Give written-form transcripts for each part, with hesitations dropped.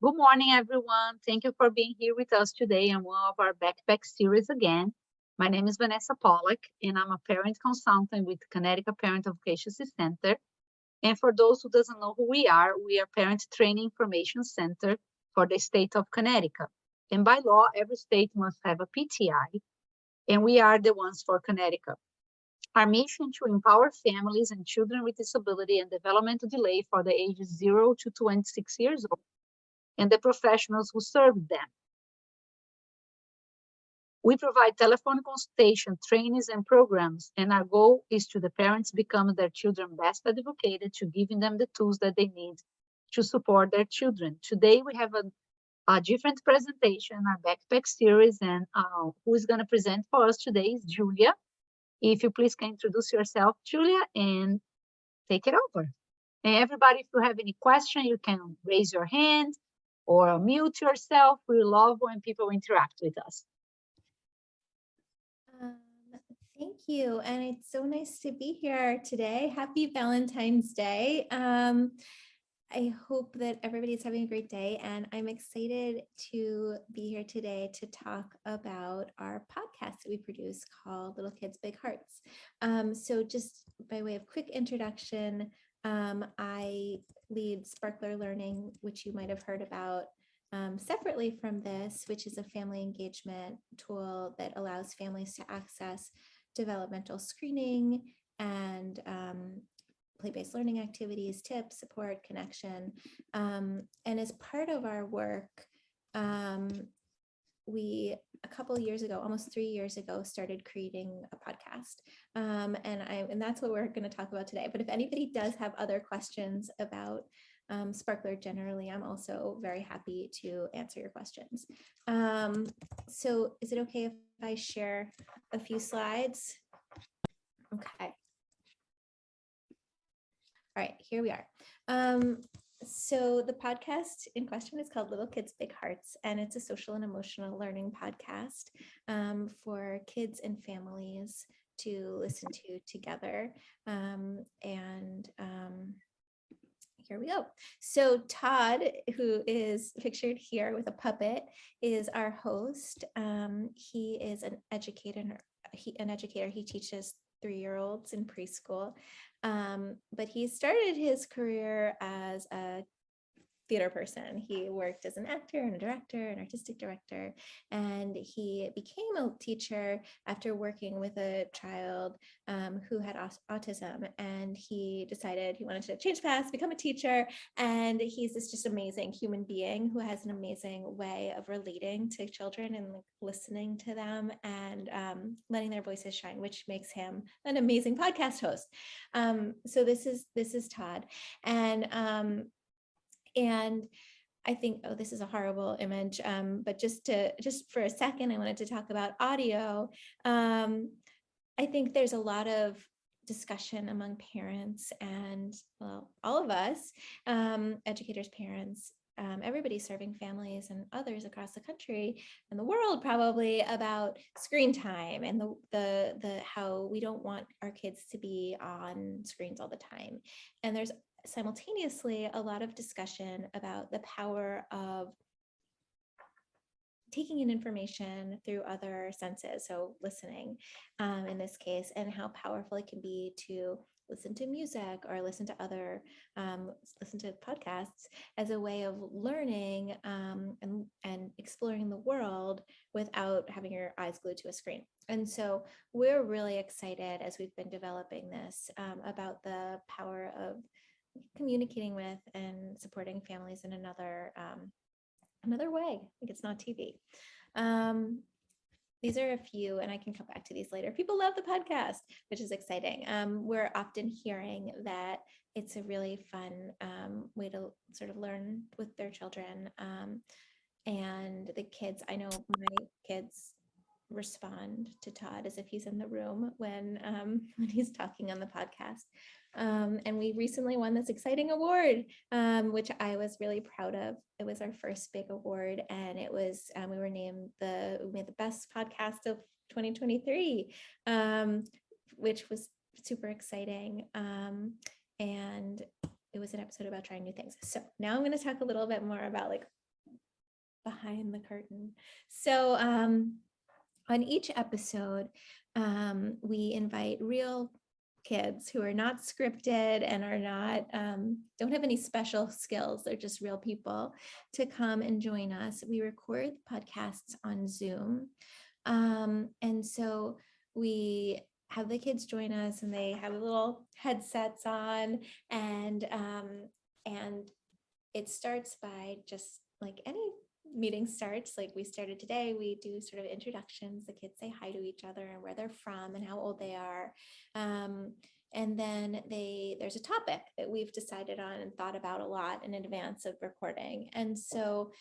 Good morning, everyone. Thank you for being here with us today on one of our backpack series again. My name is Vanessa Pollack, and I'm a parent consultant with Connecticut Parent Advocacy Center. And for those who doesn't know who we are Parent Training Information Center for the state of Connecticut. And by law, every state must have a PTI, and we are the ones for Connecticut. Our mission to empower families and children with disability and developmental delay for the ages 0 to 26 years old and the professionals who serve them. We provide telephone consultation, trainings, and programs, and our goal is to the parents become their children best advocated to giving them the tools that they need to support their children. Today, we have a different presentation, our backpack series, and who is going to present for us today is Julia. If you please can introduce yourself, Julia, and take it over. And everybody, if you have any question, you can raise your hand or mute yourself. We love when people interact with us. Thank you. And it's so nice to be here today. Happy Valentine's Day. I hope that everybody's having a great day, and I'm excited to be here today to talk about our podcast that we produce called Little Kids, Big Hearts. So just by way of quick introduction, I lead Sparkler Learning, which you might have heard about separately from this, which is a family engagement tool that allows families to access developmental screening and play-based learning activities, tips, support, connection. And as part of our work, we, a couple of years ago, almost 3 years ago, started creating a podcast. And that's what we're going to talk about today. But if anybody does have other questions about Sparkler generally, I'm also very happy to answer your questions. So is it okay if I share a few slides? Okay. All right, here we are. So the podcast in question is called Little Kids, Big Hearts, and it's a social and emotional learning podcast for kids and families to listen to together. Here we go. So Todd, who is pictured here with a puppet, is our host. He is an educator. He teaches 3-year-olds in preschool. But he started his career as a theater person. He worked as an actor and a director, an artistic director, and he became a teacher after working with a child who had autism, and he decided he wanted to change paths, become a teacher, and he's this just amazing human being who has an amazing way of relating to children and listening to them and letting their voices shine, which makes him an amazing podcast host. So this is Todd, and I think, oh, this is a horrible image, but just for a second, I wanted to talk about audio. I think there's a lot of discussion among parents and, well, all of us, educators, parents, everybody serving families and others across the country and the world probably about screen time and the how we don't want our kids to be on screens all the time. And there's simultaneously a lot of discussion about the power of taking in information through other senses, so listening in this case, and how powerful it can be to listen to music or listen to other listen to podcasts as a way of learning and exploring the world without having your eyes glued to a screen. And so we're really excited as we've been developing this about the power of communicating with and supporting families in another way. Like, it's not TV. These are a few, and I can come back to these later. People love the podcast, which is exciting. We're often hearing that it's a really fun way to sort of learn with their children. And the kids, I know my kids respond to Todd as if he's in the room when he's talking on the podcast. And we recently won this exciting award, which I was really proud of. It was our first big award, and it was we made the best podcast of 2023, which was super exciting. And it was an episode about trying new things. So now I'm going to talk a little bit more about like behind the curtain. So on each episode, we invite real kids who are not scripted and are not don't have any special skills. They're just real people to come and join us. We record podcasts on Zoom, and so we have the kids join us, and they have little headsets on, and it starts by just like any meeting starts, like we started today, we do sort of introductions. The kids say hi to each other and where they're from and how old they are. And then there's a topic that we've decided on and thought about a lot in advance of recording. And so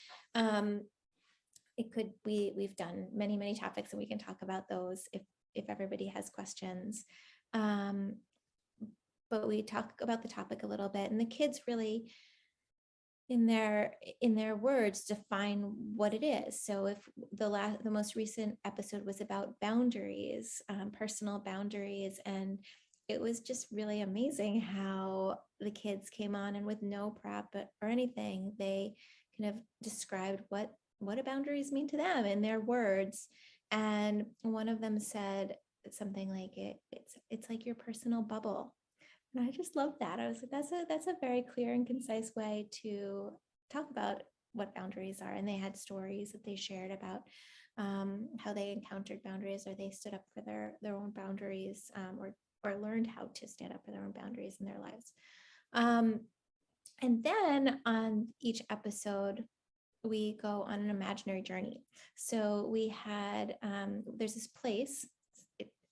we've done many, many topics, and we can talk about those if everybody has questions. But we talk about the topic a little bit, and the kids really, in their words, define what it is. So if the most recent episode was about boundaries, personal boundaries, and it was just really amazing how the kids came on, and with no prep or anything, they kind of described what do boundaries mean to them in their words. And one of them said something like, it's like your personal bubble. And I just love that. I was like, that's a very clear and concise way to talk about what boundaries are. And they had stories that they shared about how they encountered boundaries, or they stood up for their own boundaries, or learned how to stand up for their own boundaries in their lives. And then on each episode, we go on an imaginary journey. So we had, there's this place,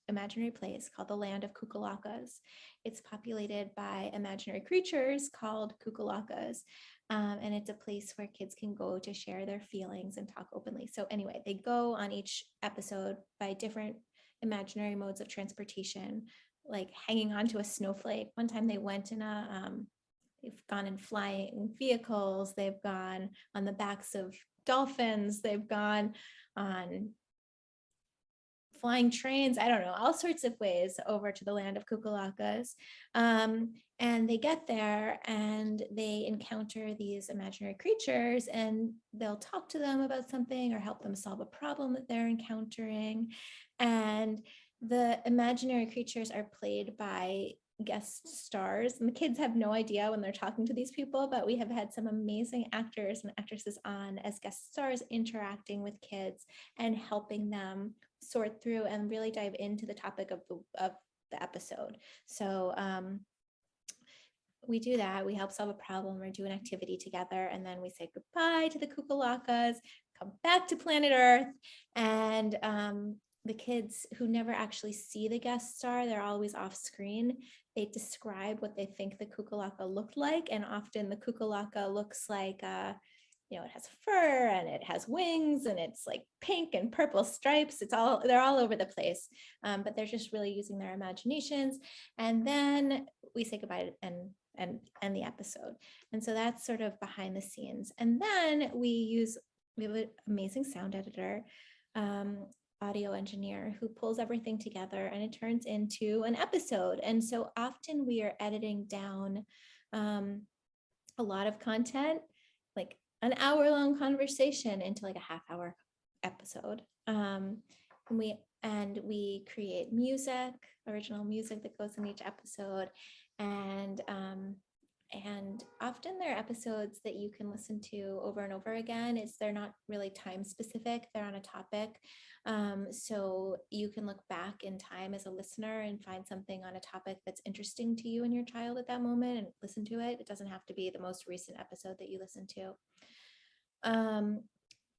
imaginary place called the Land of Kukulakas. It's populated by imaginary creatures called kukulakas. And it's a place where kids can go to share their feelings and talk openly. So anyway, they go on each episode by different imaginary modes of transportation, like hanging onto a snowflake. One time they went in they've gone in flying vehicles, they've gone on the backs of dolphins, they've gone on flying trains, I don't know, all sorts of ways over to the Land of Kukulakas. And they get there and they encounter these imaginary creatures, and they'll talk to them about something or help them solve a problem that they're encountering. And the imaginary creatures are played by guest stars, and the kids have no idea when they're talking to these people, but we have had some amazing actors and actresses on as guest stars, interacting with kids and helping them sort through and really dive into the topic of the episode. So we do that. We help solve a problem or do an activity together, and then we say goodbye to the kukulakas, come back to planet Earth, and the kids who never actually see the guest star, they're always off screen. They describe what they think the kukulaka looked like, and often the kukulaka looks like it has fur and it has wings and it's like pink and purple stripes. They're all over the place, but they're just really using their imaginations. And then we say goodbye and end the episode. And so that's sort of behind the scenes. And then we have an amazing sound editor, audio engineer, who pulls everything together, and it turns into an episode. And so often we are editing down a lot of content, like an hour-long conversation, into like a half-hour episode. And we create music, original music that goes in each episode. And often there are episodes that you can listen to over and over again. They're not really time specific, they're on a topic. So you can look back in time as a listener and find something on a topic that's interesting to you and your child at that moment and listen to it. It doesn't have to be the most recent episode that you listen to.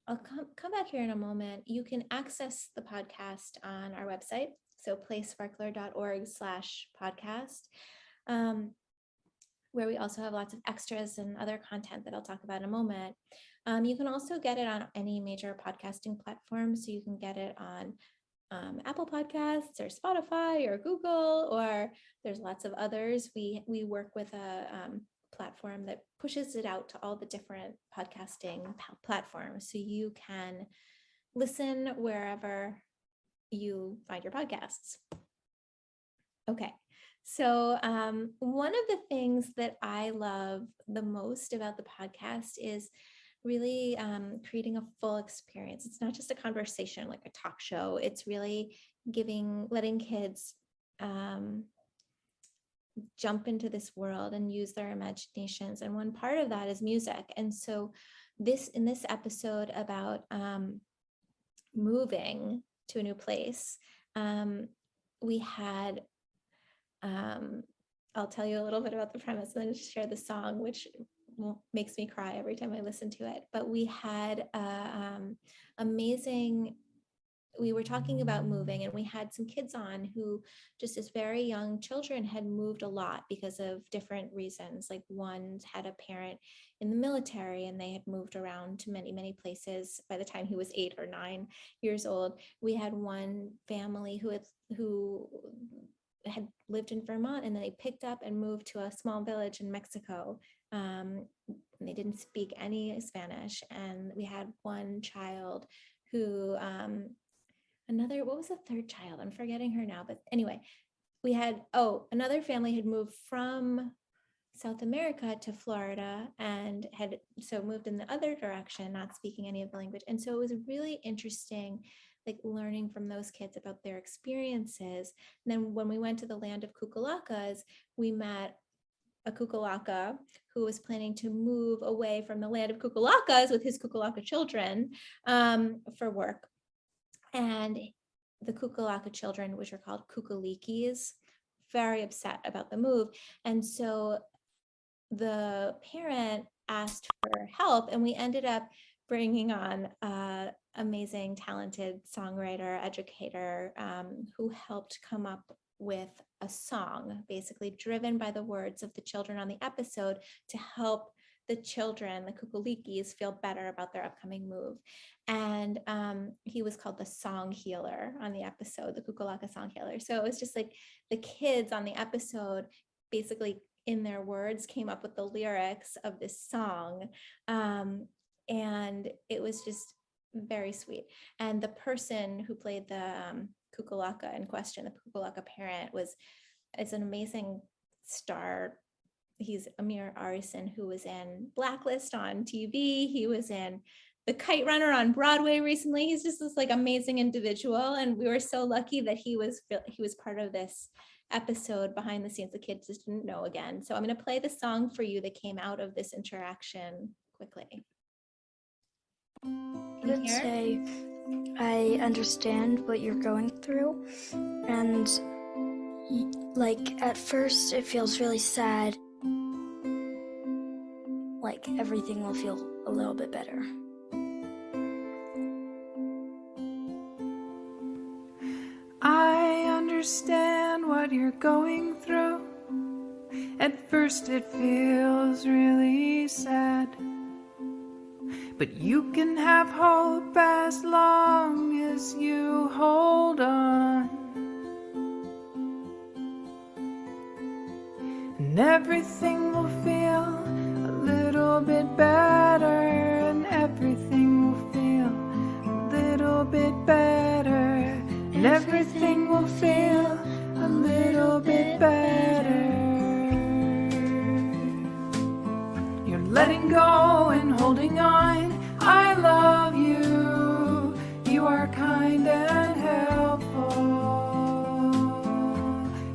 I'll come back here in a moment. You can access the podcast on our website, so playsparkler.org/podcast, where we also have lots of extras and other content that I'll talk about in a moment. You can also get it on any major podcasting platform. So you can get it on Apple Podcasts or Spotify or Google, or there's lots of others. We work with a platform that pushes it out to all the different podcasting platforms, so you can listen wherever you find your podcasts. Okay, so one of the things that I love the most about the podcast is really creating a full experience. It's not just a conversation like a talk show. It's really letting kids jump into this world and use their imaginations. And one part of that is music. And so in this episode about moving to a new place, we had, I'll tell you a little bit about the premise and then share the song, which makes me cry every time I listen to it. But we had we were talking about moving, and we had some kids on who, just as very young children, had moved a lot because of different reasons. Like one had a parent in the military and they had moved around to many, many places by the time he was 8 or 9 years old. We had one family who had lived in Vermont, and then they picked up and moved to a small village in Mexico. They didn't speak any Spanish. And we had one child who, what was the third child? I'm forgetting her now. But anyway, we had, another family had moved from South America to Florida and had so moved in the other direction, not speaking any of the language. And so it was really interesting, like learning from those kids about their experiences. And then when we went to the land of Kukulacas, we met a Kukulaka who was planning to move away from the land of Kukulacas with his Kukulaka children for work. And the Kukulaka children, which are called Kukulikis, very upset about the move. And so the parent asked for help, and we ended up bringing on an amazing, talented songwriter, educator, who helped come up with a song, basically driven by the words of the children on the episode, to help the children, the Kukulikis, feel better about their upcoming move. And he was called the Song Healer on the episode, the Kukulaka Song Healer. So it was just like the kids on the episode basically in their words came up with the lyrics of this song. And it was just very sweet. And the person who played the Kukulaka in question, the Kukulaka parent, is an amazing star. He's Amir Arison, who was in Blacklist on TV. He was in The Kite Runner on Broadway recently. He's just this like amazing individual. And we were so lucky that he was part of this episode behind the scenes. The kids just didn't know again. So I'm going to play the song for you that came out of this interaction quickly. Let's say I understand what you're going through, and like at first it feels really sad. Like everything will feel a little bit better. I understand what you're going through. At first it feels really sad, but you can have hope as long as you hold on. And everything will feel a little bit better, and everything will feel a little bit better, and everything will feel a little bit better. You're letting go and holding on. I love you. You are kind and helpful.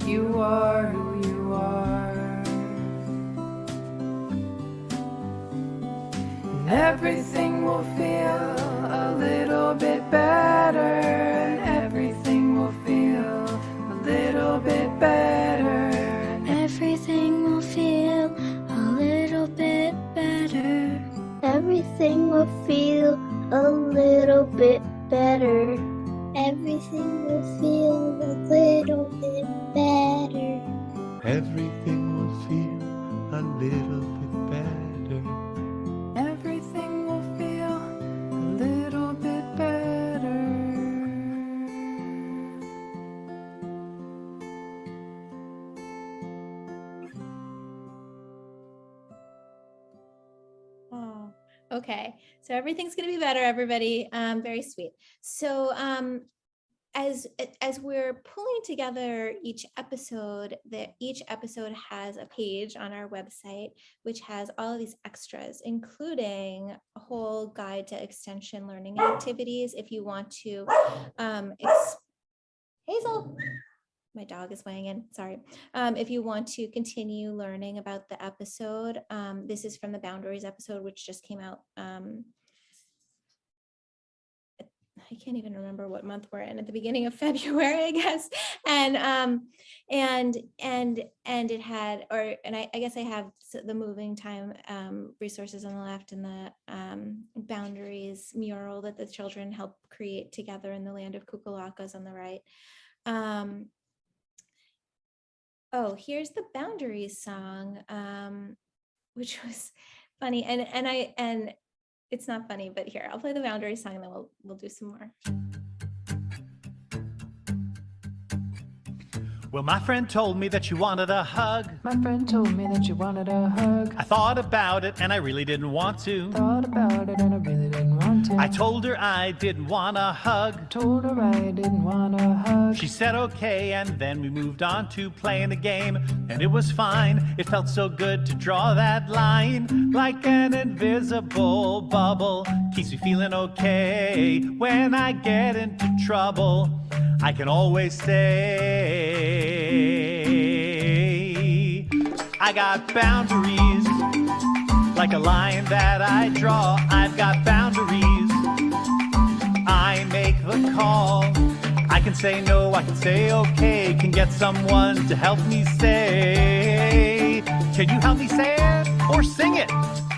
You are who you are. And everything will feel a little bit better, and everything will feel a little bit better. Everything will feel a little bit better. Everything will feel a little bit better. Everything will feel a little bit better. Everything will feel a little bit better. Everything will feel a little bit better. Oh, okay. So everything's going to be better, everybody. Very sweet. So as we're pulling together each episode, that each episode has a page on our website which has all of these extras, including a whole guide to extension learning activities. If you want to, Hazel, my dog is weighing in, sorry. If you want to continue learning about the episode, this is from the Boundaries episode, which just came out. I can't even remember what month we're in, at the beginning of February, I guess. And it had, I guess I have the moving time resources on the left, and the Boundaries mural that the children helped create together in the land of Kukulakas on the right. Oh, here's the Boundaries song, which was funny. And it's not funny, but here, I'll play the Boundaries song and then we'll do some more. Well, my friend told me that you wanted a hug. My friend told me that you wanted a hug. I thought about it and I really didn't want to. Thought about it and I really didn't want to. I told her I didn't want a hug. Told her I didn't want a hug. She said okay, and then we moved on to playing the game, and it was fine. It felt so good to draw that line, like an invisible bubble. Keeps me feeling okay when I get into trouble. I can always say I got boundaries, like a line that I draw. I've got boundaries, I make the call. I can say no, I can say okay, can get someone to help me say. Can you help me say it or sing it?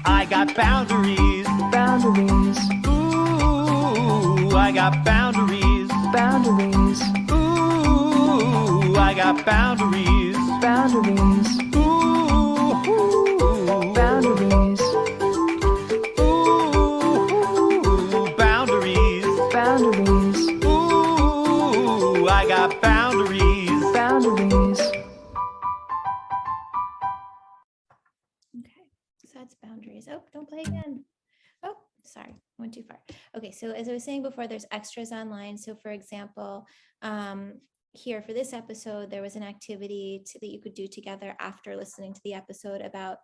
I got boundaries. Boundaries. Ooh, I got boundaries. Boundaries. Ooh, I got boundaries. Boundaries. Ooh, boundaries. Ooh, boundaries. Boundaries. Ooh, I got boundaries. Boundaries. Okay, so that's Boundaries. Oh, don't play again. Oh, sorry, went too far. Okay, so as I was saying before, there's extras online. So for example, here for this episode, there was an activity that you could do together after listening to the episode about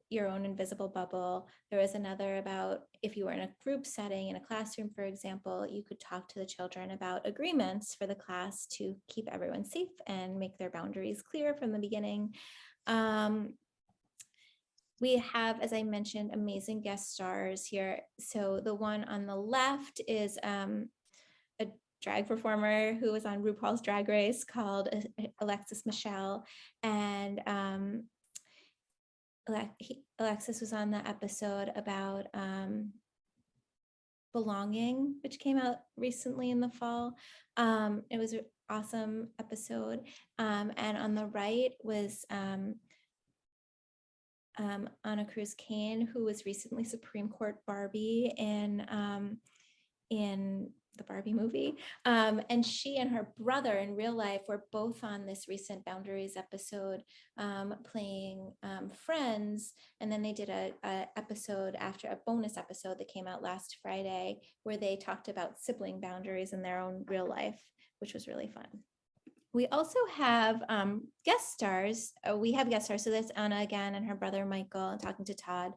your own invisible bubble. There was another about if you were in a group setting in a classroom, for example, you could talk to the children about agreements for the class to keep everyone safe and make their boundaries clear from the beginning. We have, as I mentioned, amazing guest stars here. So the one on the left is a drag performer who was on RuPaul's Drag Race called Alexis Michelle. And Alexis was on the episode about belonging, which came out recently in the fall. It was an awesome episode. And on the right was Anna Cruz Kane, who was recently Supreme Court Barbie in the Barbie movie. And she and her brother in real life were both on this recent Boundaries episode, playing friends. And then they did a episode after, a bonus episode that came out last Friday, where they talked about sibling boundaries in their own real life, which was really fun. We also have guest stars. We have guest stars. So that's Anna again and her brother Michael, and talking to Todd.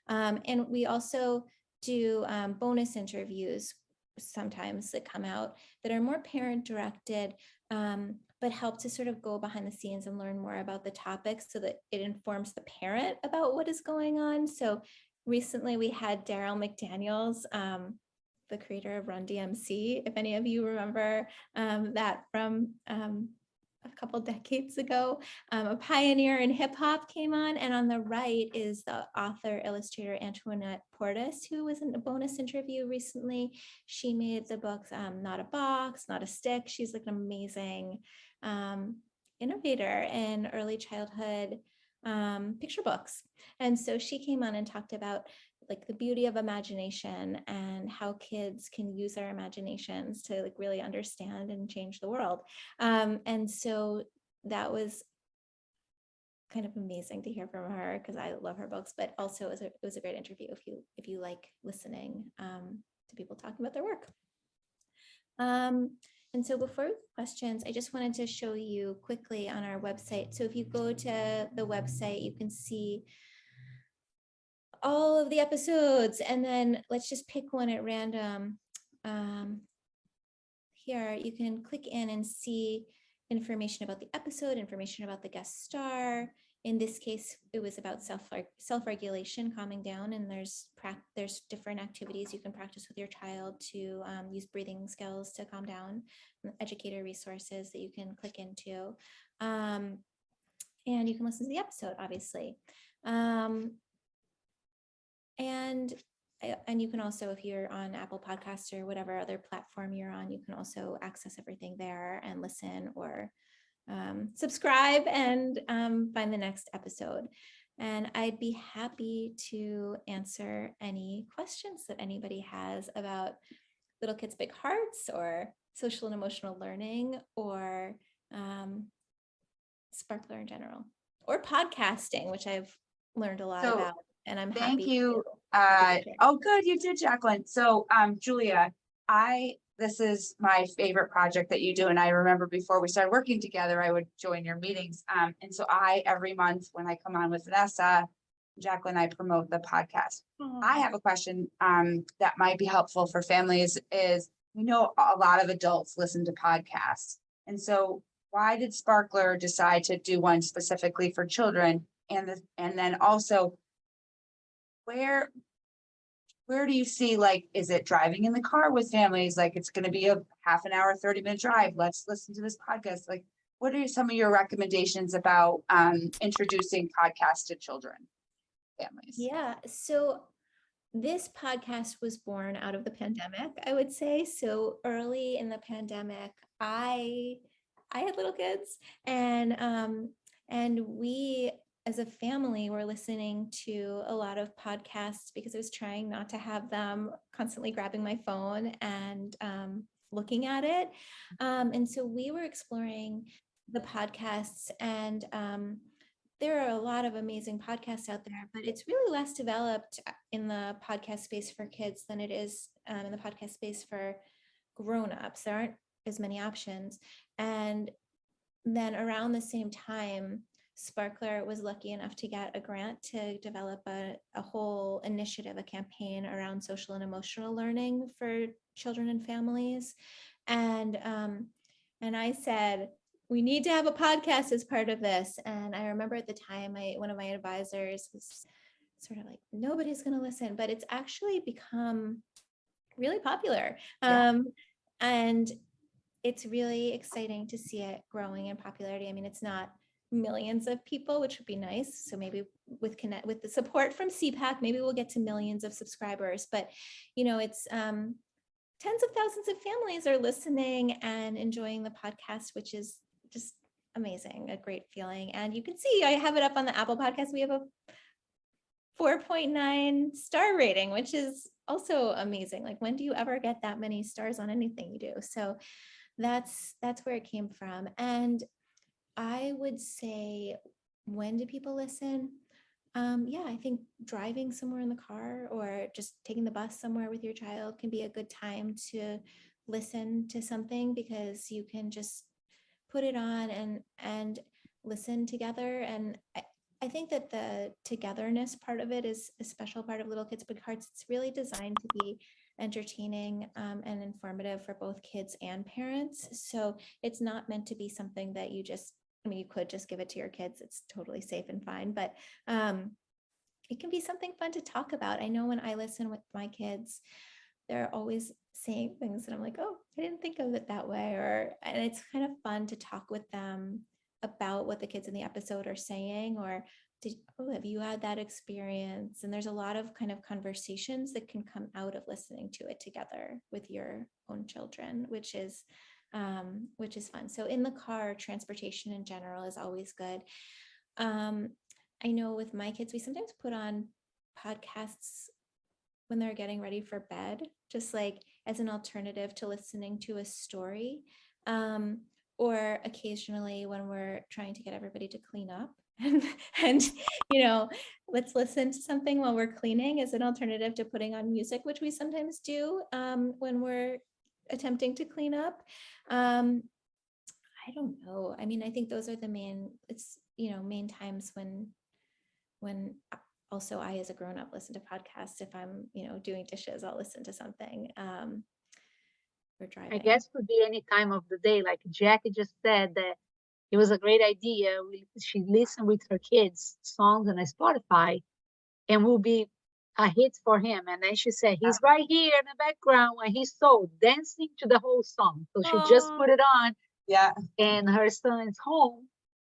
And we also do bonus interviews sometimes that come out that are more parent directed, but help to sort of go behind the scenes and learn more about the topics so that it informs the parent about what is going on. So recently we had Daryl McDaniels, the creator of Run DMC, if any of you remember that from a couple decades ago. A pioneer in hip hop came on, and on the right is the author, illustrator Antoinette Portis, who was in a bonus interview recently. She made the books Not a Box, Not a Stick. She's like an amazing innovator in early childhood picture books. And so she came on and talked about like the beauty of imagination and how kids can use their imaginations to like really understand and change the world. And so that was kind of amazing to hear from her, because I love her books, but also it was a great interview if you like listening to people talking about their work. And so before questions, I just wanted to show you quickly on our website. So if you go to the website, you can see all of the episodes, and then let's just pick one at random. Here, you can click in and see information about the episode, information about the guest star. In this case, it was about self-regulation, calming down, and there's different activities you can practice with your child to use breathing skills to calm down, educator resources that you can click into. And you can listen to the episode, obviously. And you can also, if you're on Apple Podcasts or whatever other platform you're on, you can also access everything there and listen or subscribe and find the next episode. And I'd be happy to answer any questions that anybody has about Little Kids Big Hearts or social and emotional learning or Sparkler in general, or podcasting, which I've learned a lot about. And I'm Thank happy you. to Oh, good, you did, Jacqueline. So, Julia, this is my favorite project that you do. And I remember before we started working together, I would join your meetings. And so every month when I come on with Vanessa, Jacqueline, I promote the podcast. I have a question that might be helpful for families is, we know a lot of adults listen to podcasts. And so why did Sparkler decide to do one specifically for children? And then also, where do you see, like, is it driving in the car with families? Like, it's going to be a half an hour, 30-minute drive. Let's listen to this podcast. Like, what are some of your recommendations about introducing podcasts to children, families? Yeah, so this podcast was born out of the pandemic, I would say. So early in the pandemic, I had little kids, and we as a family were listening to a lot of podcasts because I was trying not to have them constantly grabbing my phone and looking at it. And so we were exploring the podcasts, and there are a lot of amazing podcasts out there, but it's really less developed in the podcast space for kids than it is in the podcast space for grown-ups. There aren't as many options. And then around the same time, Sparkler was lucky enough to get a grant to develop a whole initiative, a campaign around social and emotional learning for children and families. And I said, we need to have a podcast as part of this. And I remember at the time, one of my advisors was sort of like, nobody's going to listen, but it's actually become really popular. Yeah. And it's really exciting to see it growing in popularity. I mean, it's not millions of people, which would be nice. So maybe with the support from CPAC, maybe we'll get to millions of subscribers, but it's tens of thousands of families are listening and enjoying the podcast, which is just amazing, a great feeling. And you can see I have it up on the Apple Podcast. We have a 4.9 star rating, which is also amazing. Like, when do you ever get that many stars on anything you do? So that's where it came from. And I would say, when do people listen? I think driving somewhere in the car or just taking the bus somewhere with your child can be a good time to listen to something, because you can just put it on and listen together. And I think that the togetherness part of it is a special part of Little Kids Big Hearts. It's really designed to be entertaining and informative for both kids and parents. So it's not meant to be something that you could just give it to your kids. It's totally safe and fine, but it can be something fun to talk about. I know when I listen with my kids, they're always saying things that I'm like, oh, I didn't think of it that way. And it's kind of fun to talk with them about what the kids in the episode are saying, or have you had that experience? And there's a lot of kind of conversations that can come out of listening to it together with your own children, which is fun. So in the car, transportation in general is always good. I know with my kids, we sometimes put on podcasts when they're getting ready for bed, just like as an alternative to listening to a story, or occasionally when we're trying to get everybody to clean up and let's listen to something while we're cleaning as an alternative to putting on music, which we sometimes do when we're attempting to clean up. I don't know. I mean, I think those are the main, it's, main times when also I, as a grown up, listen to podcasts. If I'm, doing dishes, I'll listen to something. Or driving. I guess would be any time of the day. Like Jackie just said that it was a great idea. She listened with her kids' songs on Spotify, and will be a hit for him. And then she said, he's right here in the background when he's so dancing to the whole song. So she just put it on. Yeah. And her son is home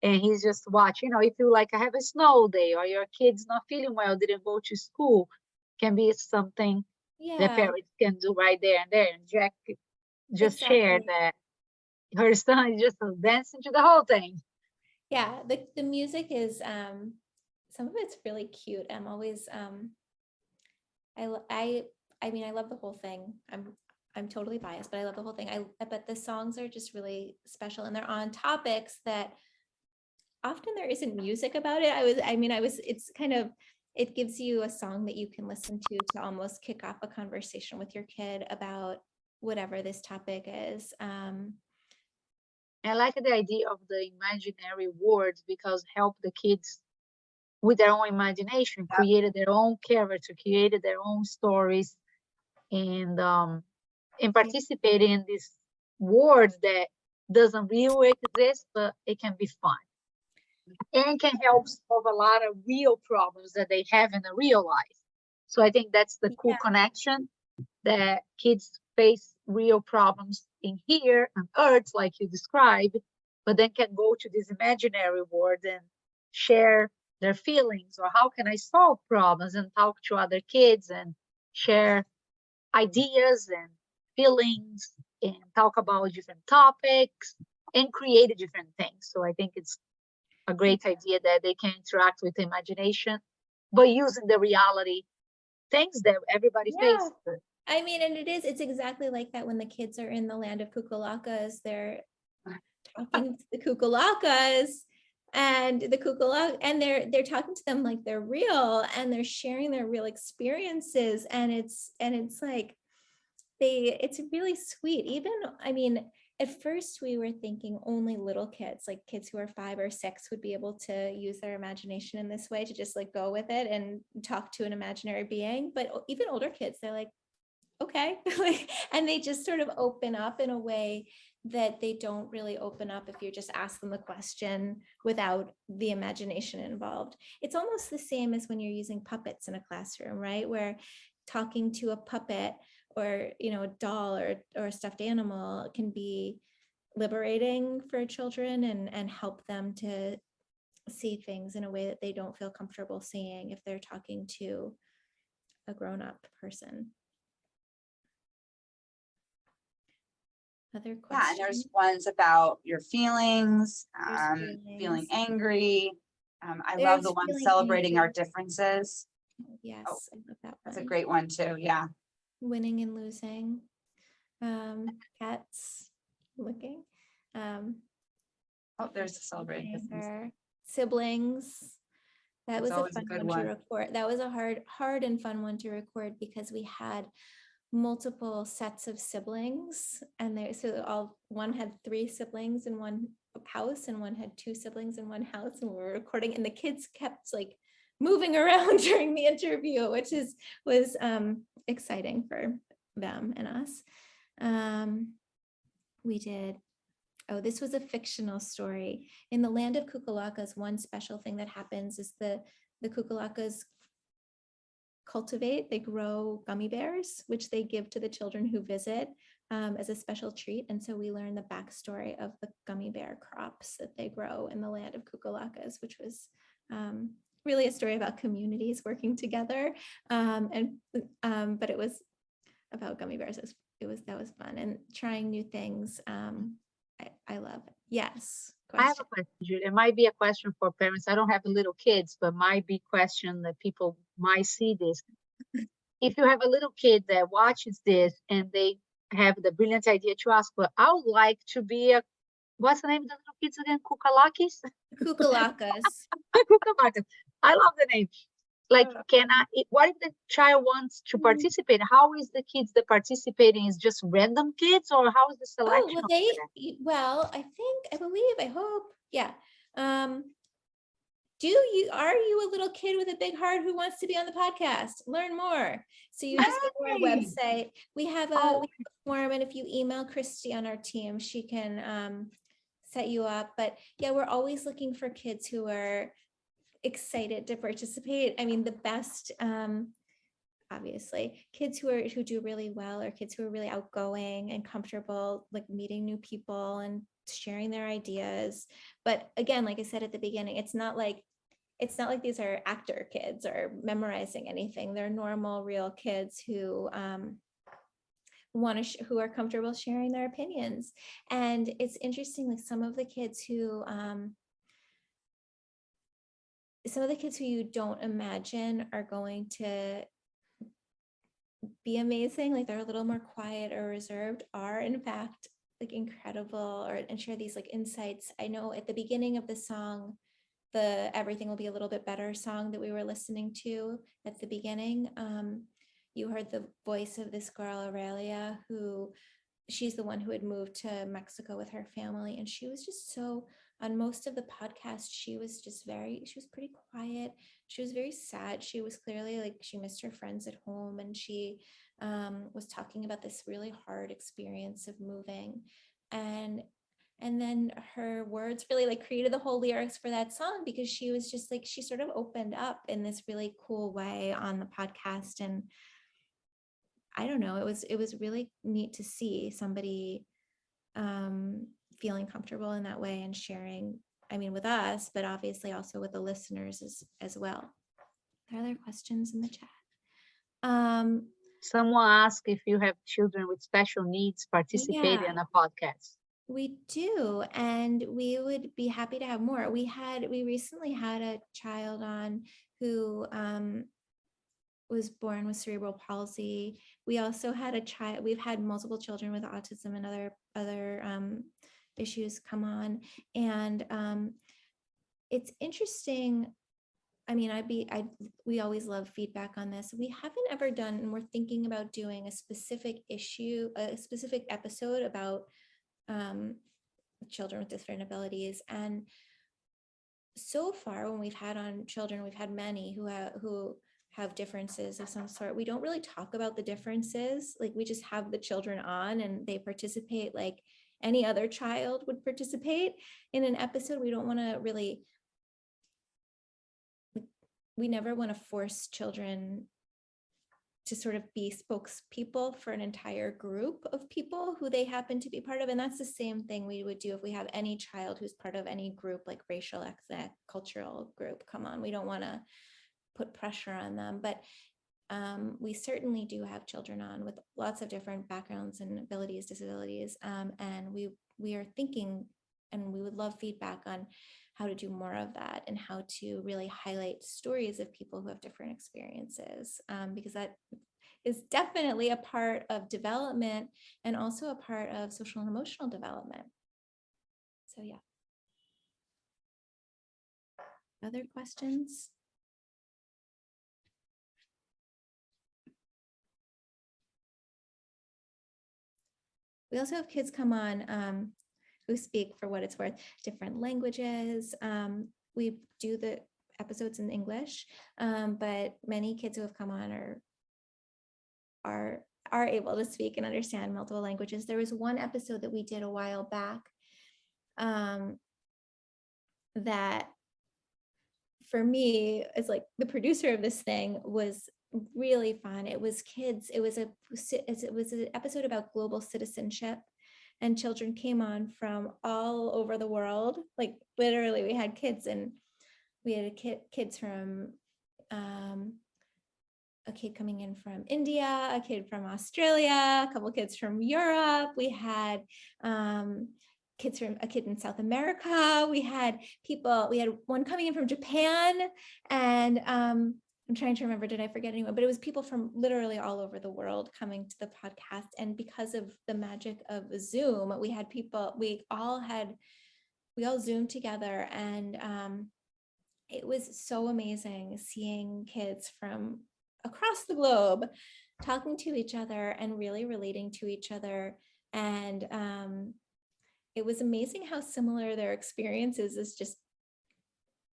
and he's just watching. If you like have a snow day or your kid's not feeling well, didn't go to school, can be something that parents can do right there and there. And Jack just shared that her son is just dancing to the whole thing. Yeah, the music is some of it's really cute. I'm always I mean, I love the whole thing. I'm totally biased, but I love the whole thing. But the songs are just really special, and they're on topics that often there isn't music about it. It's kind of, it gives you a song that you can listen to almost kick off a conversation with your kid about whatever this topic is. I like the idea of the imaginary words because help the kids with their own imagination, created their own character, created their own stories, and participating in these words that doesn't really exist, but it can be fun. And can help solve a lot of real problems that they have in the real life. So I think that's the cool connection, that kids face real problems in here on Earth, like you described, but then can go to this imaginary world and share their feelings, or how can I solve problems, and talk to other kids and share ideas and feelings and talk about different topics and create different things. So I think it's a great idea that they can interact with imagination, but using the reality things that everybody faces. I mean, and it's exactly like that when the kids are in the land of Kukulakas, they're talking to the Kukulakas and they're talking to them like they're real, and they're sharing their real experiences. And it's like, it's really sweet. Even, I mean, at first we were thinking only little kids, like kids who are 5 or 6 would be able to use their imagination in this way, to just like go with it and talk to an imaginary being. But even older kids, they're like, okay. And they just sort of open up in a way that they don't really open up if you just ask them a question without the imagination involved. It's almost the same as when you're using puppets in a classroom, right? Where talking to a puppet or, a doll or a stuffed animal can be liberating for children and help them to see things in a way that they don't feel comfortable seeing if they're talking to a grown-up person. Other questions? Yeah, and there's ones about your feelings, feeling angry. I love the one celebrating our differences. Yes, I love that one. That's a great one too, yeah. Winning and losing. Cats looking. There's the celebrating differences. Siblings. That was a fun good one to record. That was a hard and fun one to record because we had multiple sets of siblings, and one had 3 siblings in one house and one had 2 siblings in one house, and we were recording, and the kids kept like moving around during the interview, which was exciting for them and us. We did, this was a fictional story. In the land of Kukulakas, one special thing that happens is the Kukulakas they grow gummy bears, which they give to the children who visit as a special treat. And so we learned the backstory of the gummy bear crops that they grow in the land of Kukulakas, which was really a story about communities working together. But it was about gummy bears. That was fun, and trying new things. I love it. Yes. I have a question, Julie. It might be a question for parents. I don't have little kids, but might be a question that people might see this. If you have a little kid that watches this and they have the brilliant idea to ask, but I would like to be what's the name of the little kids again? Kukalakis? Kukulakas. Kukalakas. I love the name. Like, what if the child wants to participate? How is the kids that participating? Is just random kids, or how is the Oh, selection? well, well, I believe, I hope, yeah. Are you a little kid with a big heart who wants to be on the podcast? Learn more. So you just go to our website. We have a form, and if you email Christy on our team, she can set you up. But yeah, we're always looking for kids who are excited to participate. I mean, the best, obviously, kids who do really well, or kids who are really outgoing and comfortable, like meeting new people and sharing their ideas. But again, like I said at the beginning, it's not like these are actor kids or memorizing anything. They're normal, real kids who who are comfortable sharing their opinions. And it's interesting, like some of the kids who you don't imagine are going to be amazing, like they're a little more quiet or reserved, are in fact like incredible, and share these like insights. I know at the beginning of the song, the Everything Will Be a Little Bit Better song that we were listening to at the beginning, you heard the voice of this girl, Aurelia, she's the one who had moved to Mexico with her family. And she was just so, on most of the podcast, she was pretty quiet. She was very sad. She was clearly like, she missed her friends at home. And she was talking about this really hard experience of moving. And then her words really like created the whole lyrics for that song, because she was just like, she sort of opened up in this really cool way on the podcast. And I don't know, it was really neat to see somebody feeling comfortable in that way and sharing, I mean, with us, but obviously also with the listeners as well. Are there other questions in the chat? Someone asked if you have children with special needs participating in a podcast. We do, and we would be happy to have more. We recently had a child on who was born with cerebral palsy. We also had we've had multiple children with autism and other issues come on. And it's interesting. I mean, we always love feedback on this. We haven't ever done, and we're thinking about doing a specific episode about children with different abilities. And so far, when we've had on children, we've had many who have differences of some sort. We don't really talk about the differences. Like, we just have the children on and they participate like any other child would participate in an episode. We don't want to really, we never want to force children to sort of be spokespeople for an entire group of people who they happen to be part of. And that's the same thing we would do if we have any child who's part of any group, like racial, ethnic, cultural group come on. We don't want to put pressure on them, but we certainly do have children on with lots of different backgrounds and abilities, disabilities. And we are thinking, and we would love feedback on how to do more of that and how to really highlight stories of people who have different experiences, because that is definitely a part of development and also a part of social and emotional development. So yeah. Other questions? We also have kids come on who speak, for what it's worth, different languages. We do the episodes in English, but many kids who have come on are able to speak and understand multiple languages. There was one episode that we did a while back that, for me, as like the producer of this thing, was really fun. It was kids. It was an episode about global citizenship, and children came on from all over the world. Like, literally, we had kids, and we had kids from a kid coming in from India, a kid from Australia, a couple kids from Europe. We had a kid in South America. We had one coming in from Japan, and I'm trying to remember, did I forget anyone? But it was people from literally all over the world coming to the podcast. And because of the magic of Zoom, we had people, we all Zoomed together, and it was so amazing seeing kids from across the globe talking to each other and really relating to each other. And it was amazing how similar their experiences as just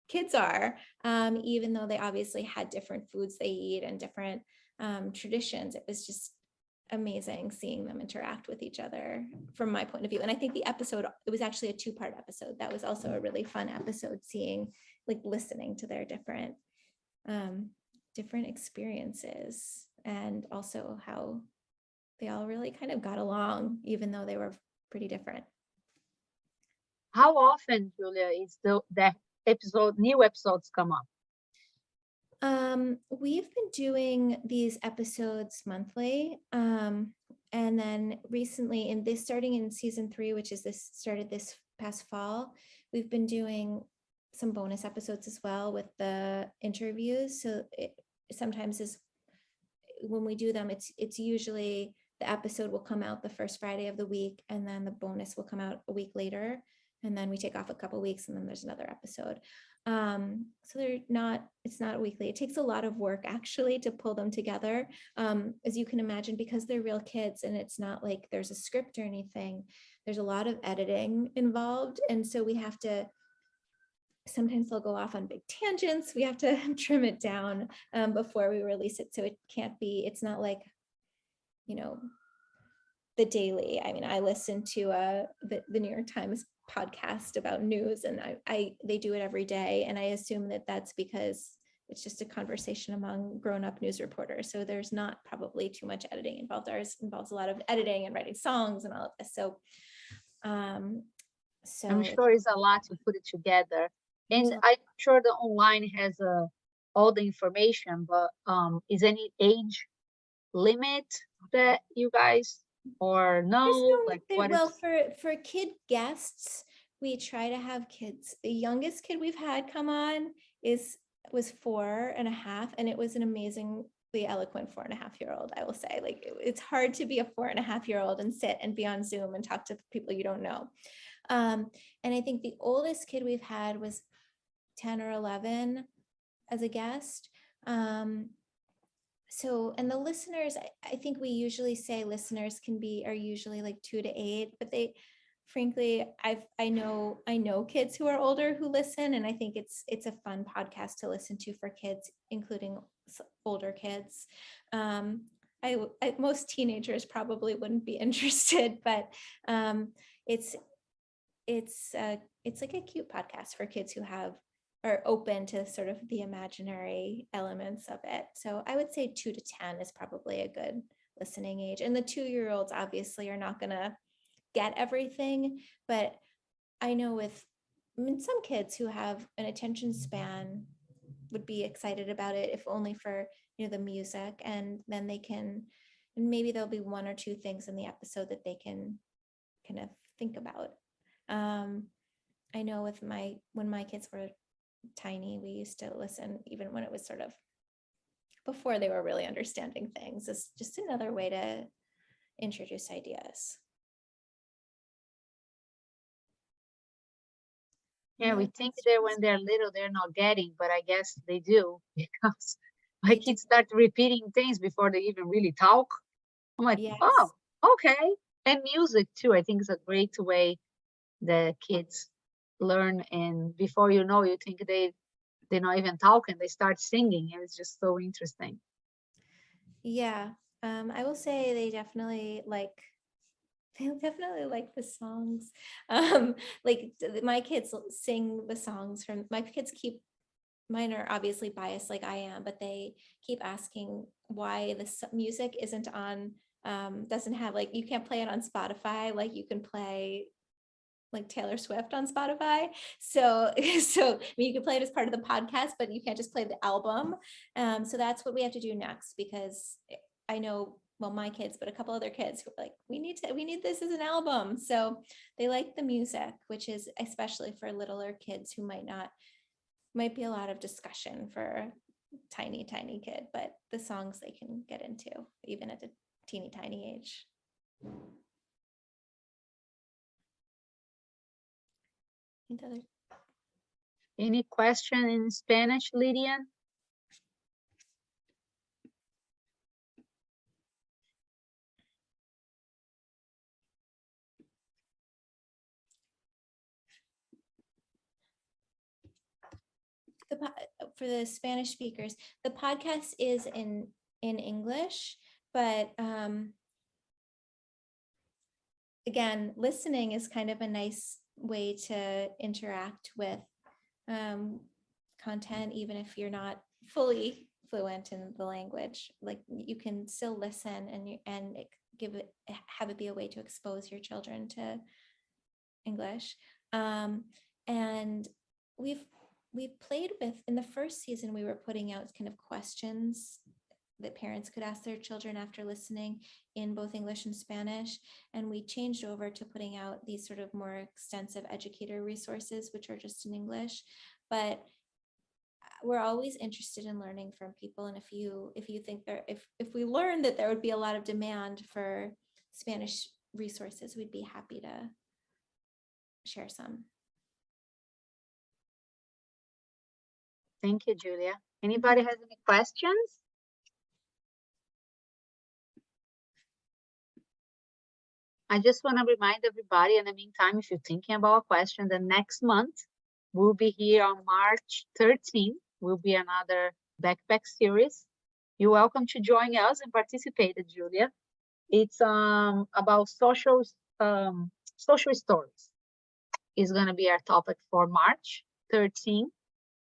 kids are, even though they obviously had different foods they eat and different traditions. It was just amazing seeing them interact with each other from my point of view. And I think the episode, it was actually a 2-part episode. That was also a really fun episode, seeing, like, listening to their different experiences, and also how they all really kind of got along, even though they were pretty different. How often, Julia, is that new episodes come up? We've been doing these episodes monthly. And then recently, starting in season 3, which is started this past fall, we've been doing some bonus episodes as well with the interviews. So it sometimes is, when we do them, it's usually the episode will come out the first Friday of the week, and then the bonus will come out a week later. And then we take off a couple of weeks, and then there's another episode. So it's not weekly. It takes a lot of work actually to pull them together. As you can imagine, because they're real kids and it's not like there's a script or anything, there's a lot of editing involved. And so we have to, sometimes they'll go off on big tangents. We have to trim it down before we release it. So it's not like, the daily. I mean, I listen to the New York Times podcast about news, and they do it every day. And I assume that that's because it's just a conversation among grown-up news reporters. So there's not probably too much editing involved. Ours involves a lot of editing and writing songs and all of this. So, I'm sure it's a lot to put it together. And I'm sure the online has all the information, but is any age limit that you guys, or no? For kid guests, we try to have kids. The youngest kid we've had come on was 4.5, and it was an amazingly eloquent 4.5-year-old. I will say, like, it's hard to be a 4.5-year-old and sit and be on Zoom and talk to people you don't know. And I think the oldest kid we've had was 10 or 11 as a guest. So, and the listeners, I think we usually say listeners are usually like 2 to 8, but frankly, I know kids who are older who listen, and I think it's a fun podcast to listen to for kids, including older kids. Most teenagers probably wouldn't be interested, but it's like a cute podcast for kids who are open to sort of the imaginary elements of it. So I would say 2 to 10 is probably a good listening age. And the 2-year-olds obviously are not going to get everything, but I know some kids who have an attention span would be excited about it, if only for, the music, and then maybe there'll be 1 or 2 things in the episode that they can kind of think about. I know when my kids were tiny, we used to listen even when it was sort of before they were really understanding things. It's just another way to introduce ideas. Yeah, we think that when they're little, they're not getting, but I guess they do, because my kids start repeating things before they even really talk. I'm like, Yes. Oh, okay. And music too, I think is a great way the kids learn, and before you know, you think they're not even talking, they start singing, and it's just so interesting. Yeah, I will say they definitely like the songs. Like my kids sing the songs from my kids mine are obviously biased like I am, but they keep asking why the music isn't on, doesn't have, like, you can't play it on Spotify like you can play like Taylor Swift on Spotify. So I mean, you can play it as part of the podcast, but you can't just play the album. So that's what we have to do next, because I know, well, my kids, but a couple other kids who are like, we need this as an album. So they like the music, which is especially for littler kids who might be a lot of discussion for a tiny kid, but the songs they can get into even at a teeny tiny age. Any question in Spanish, Lydia? For the Spanish speakers, the podcast is in English, but again, listening is kind of a nice way to interact with content, even if you're not fully fluent in the language. Like, you can still listen and have it be a way to expose your children to English. And we've played with, in the first season, we were putting out kind of questions that parents could ask their children after listening in both English and Spanish. And we changed over to putting out these sort of more extensive educator resources, which are just in English. But we're always interested in learning from people. And if you think if we learn that there would be a lot of demand for Spanish resources, we'd be happy to share some. Thank you, Julia. Anybody has any questions? I just want to remind everybody, in the meantime, if you're thinking about a question, the next month we'll be here on March 13th. Will be another backpack series. You're welcome to join us and participate, Julia. It's about social stories. Is going to be our topic for March 13th.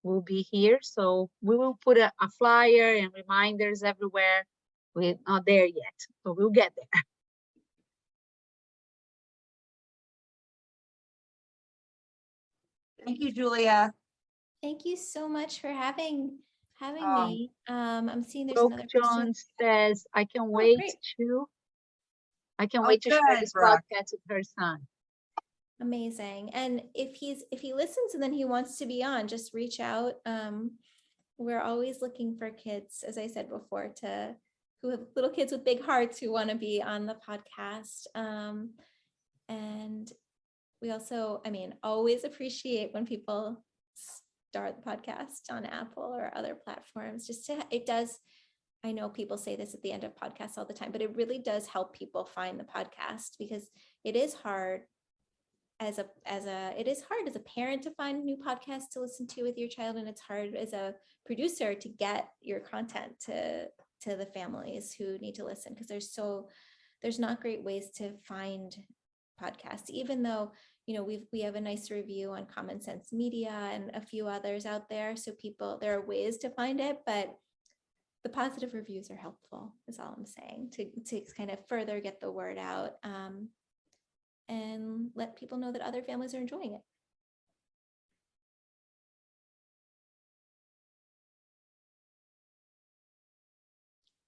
We'll be here, so we will put a flyer and reminders everywhere. We're not there yet, so we'll get there. Thank you, Julia. Thank you so much for having me. I'm seeing there's Brooke another John question. says, I can wait great. to share good, this Brooke. podcast with her son. Amazing. And if he listens and then he wants to be on, just reach out. We're always looking for kids, as I said before, who have little kids with big hearts who want to be on the podcast. And we also, always appreciate when people start the podcast on Apple or other platforms. I know people say this at the end of podcasts all the time, but it really does help people find the podcast, because it is hard as a parent to find new podcasts to listen to with your child, and it's hard as a producer to get your content to the families who need to listen, because there's not great ways to find podcasts, even though we have a nice review on Common Sense Media and a few others out there, so there are ways to find it, but the positive reviews are helpful, is all I'm saying, to kind of further get the word out, and let people know that other families are enjoying it.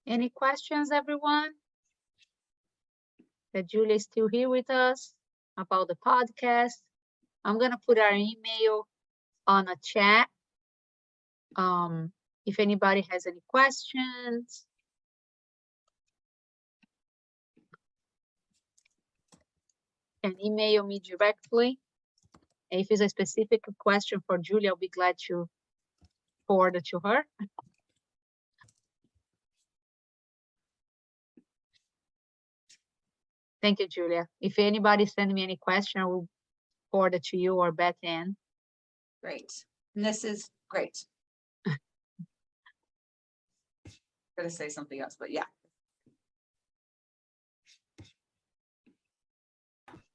Any questions, everyone? That Julia is still here with us about the podcast. I'm gonna put our email on a chat. If anybody has any questions. Can email me directly. If it's a specific question for Julia, I'll be glad to forward it to her. Thank you, Julia. If anybody send me any question, I will forward it to you or Bethanne. Great. And this is great. Gonna say something else, but yeah.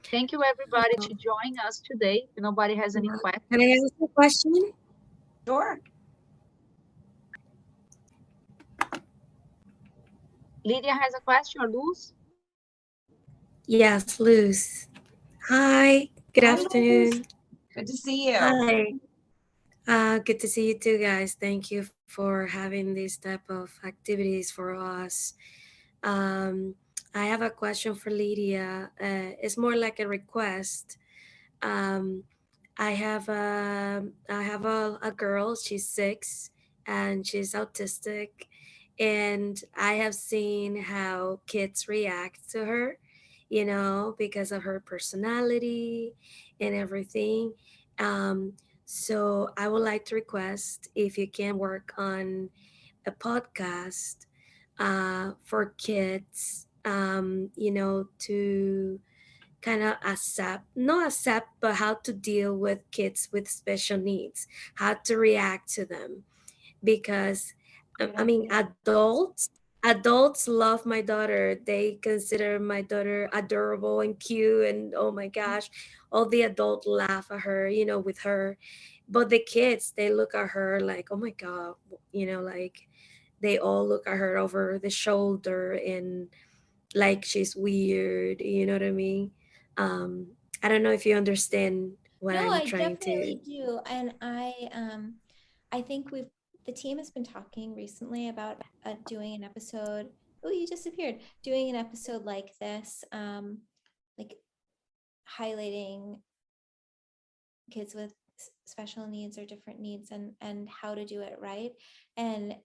Thank you, everybody, to join us today. If nobody has any questions. Can I ask a question? Sure. Lydia has a question, or Luz? Yes, Luz. Hi, good Hi, afternoon. Luz. Good to see you. Hi. Good to see you too, guys. Thank you for having this type of activities for us. I have a question for Lydia. It's more like a request. I have a girl. She's 6 and she's autistic, and I have seen how kids react to her, because of her personality and everything. So I would like to request if you can work on a podcast for kids, to kind of not accept, but how to deal with kids with special needs, how to react to them. Because Great I mean, idea. adults love my daughter. They consider my daughter adorable and cute, and oh my gosh, all the adults laugh at her, with her. But the kids, they look at her like, oh my god, like they all look at her over the shoulder and like she's weird. You know what I mean? Um, I don't know if you understand what No, I'm I trying to. definitely do. And I think the team has been talking recently about doing an episode. Oh, you disappeared. Doing an episode like this, like highlighting kids with special needs or different needs and how to do it right. And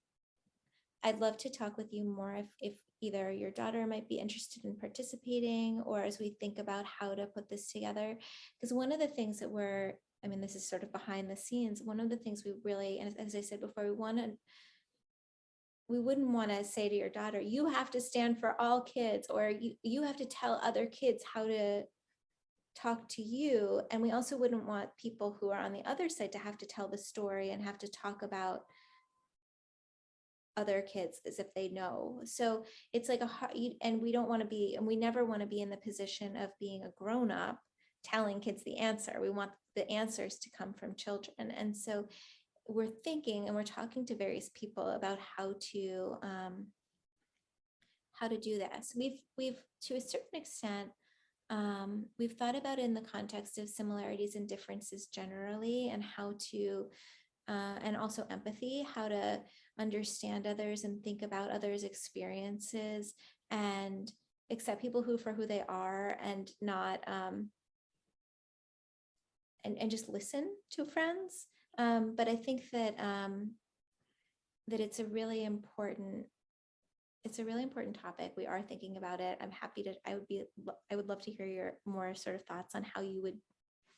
I'd love to talk with you more if either your daughter might be interested in participating or as we think about how to put this together. Because one of the things that I mean, this is sort of behind the scenes. One of the things we really, and as I said before, we wouldn't want to say to your daughter, you have to stand for all kids, or you have to tell other kids how to talk to you. And we also wouldn't want people who are on the other side to have to tell the story and have to talk about other kids as if they know. So it's like and we don't want to be, and we never want to be in the position of being a grown up telling kids the answer. We want the answers to come from children. And so we're thinking and we're talking to various people about how to do this. We've to a certain extent, we've thought about it in the context of similarities and differences generally, and how to and also empathy, how to understand others and think about others' experiences and accept people for who they are, and not and just listen to friends. But I think that that it's a really important topic. We are thinking about it. I'm happy to. I would love to hear your more sort of thoughts on how you would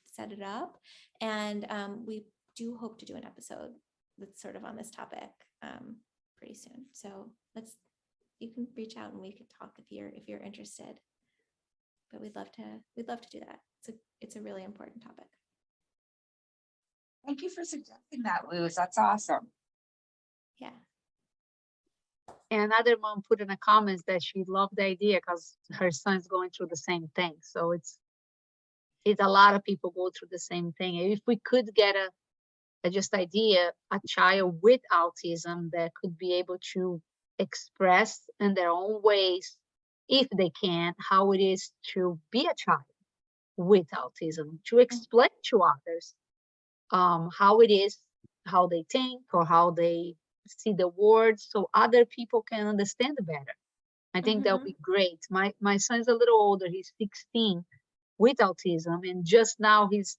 set it up, and we do hope to do an episode that's sort of on this topic pretty soon. So you can reach out and we can talk if you're interested. But we'd love to do that. It's a really important topic. Thank you for suggesting that, Luz. That's awesome. Yeah. And another mom put in the comments that she loved the idea because her son's going through the same thing. So it's a lot of people go through the same thing. If we could get a child with autism that could be able to express in their own ways, if they can, how it is to be a child with autism, to explain to others how it is, how they think, or how they see the words, so other people can understand better. I think that would be great. My son's a little older, he's 16 with autism, and just now he's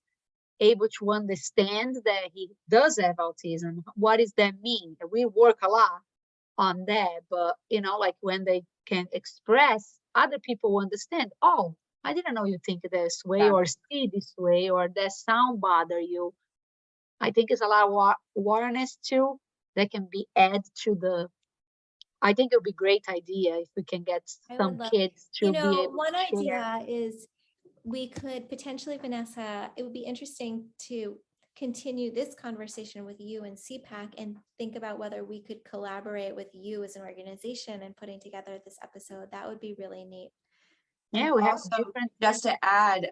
able to understand that he does have autism. What does that mean? We work a lot on that, but like when they can express, other people will understand. Oh, I didn't know you think this way, Yeah. or see this way, or that sound bother you. I think it's a lot of awareness too that can be added to the. I think it would be a great idea if we can get some kids to be able One to share. idea is we could potentially, Vanessa, it would be interesting to continue this conversation with you and CPAC and think about whether we could collaborate with you as an organization and putting together this episode. That would be really neat. Yeah, we have Also, different. just to add,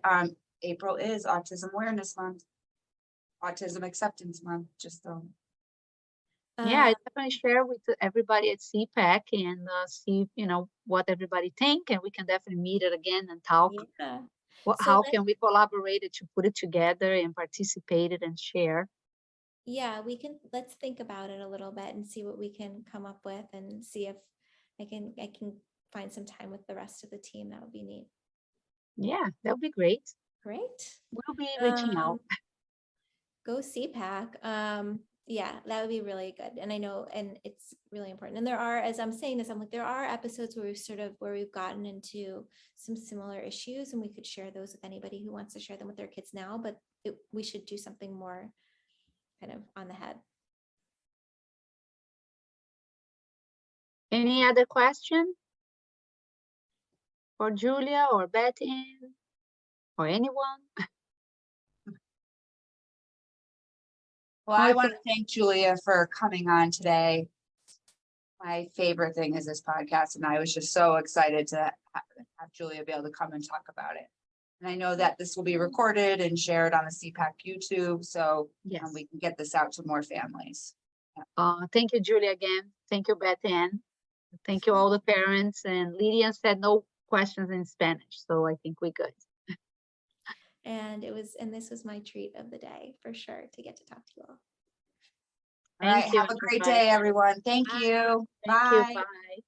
April is Autism Awareness Month, Autism Acceptance Month, just Yeah, I Uh, definitely share with everybody at CPAC and see, what everybody think, and we can definitely meet it again and talk. yeah. So How can we collaborate it to put it together and participate it and share? let's think about it a little bit and see what we can come up with and see if I can find some time with the rest of the team. That would be neat. Yeah, that would be great. Great. We'll be reaching out. Go CPAC. Yeah, that would be really good. And I know, and it's really important. And there are, as I'm saying this, I'm like, there are episodes where we've gotten into some similar issues, and we could share those with anybody who wants to share them with their kids now, but we should do something more kind of on the head. Any other question for Julia or Bethanne or anyone? Well, I Okay. want to thank Julia for coming on today. My favorite thing is this podcast, and I was just so excited to have Julia be able to come and talk about it. And I know that this will be recorded and shared on the CPAC YouTube, so Yes. we can get this out to more families. Thank you, Julia, again. Thank you, Bethanne. Thank you, all the parents. And Lydia said no questions in Spanish, so I think we're good. And this was my treat of the day for sure, to get to talk to you all. All right, Thank you. have a great Bye. day, everyone. Thank Bye. you. Thank Bye. you. Bye.